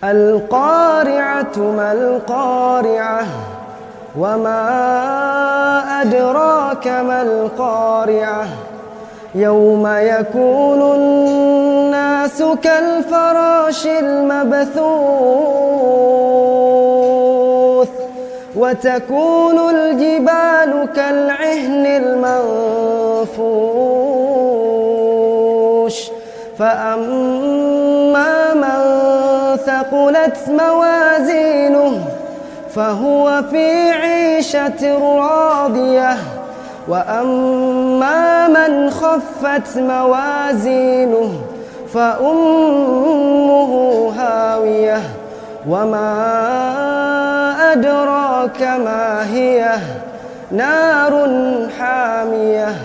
القارعة ما القارعة وما أدراك ما القارعة يوم يكون الناس كالفراش المبثوث وتكون الجبال كالعهن المنفوش فأما من ثقلت موازينه فهو في عيشة راضية وأما من خفت موازينه فأمه هاوية وما أدراك ما هي نار حامية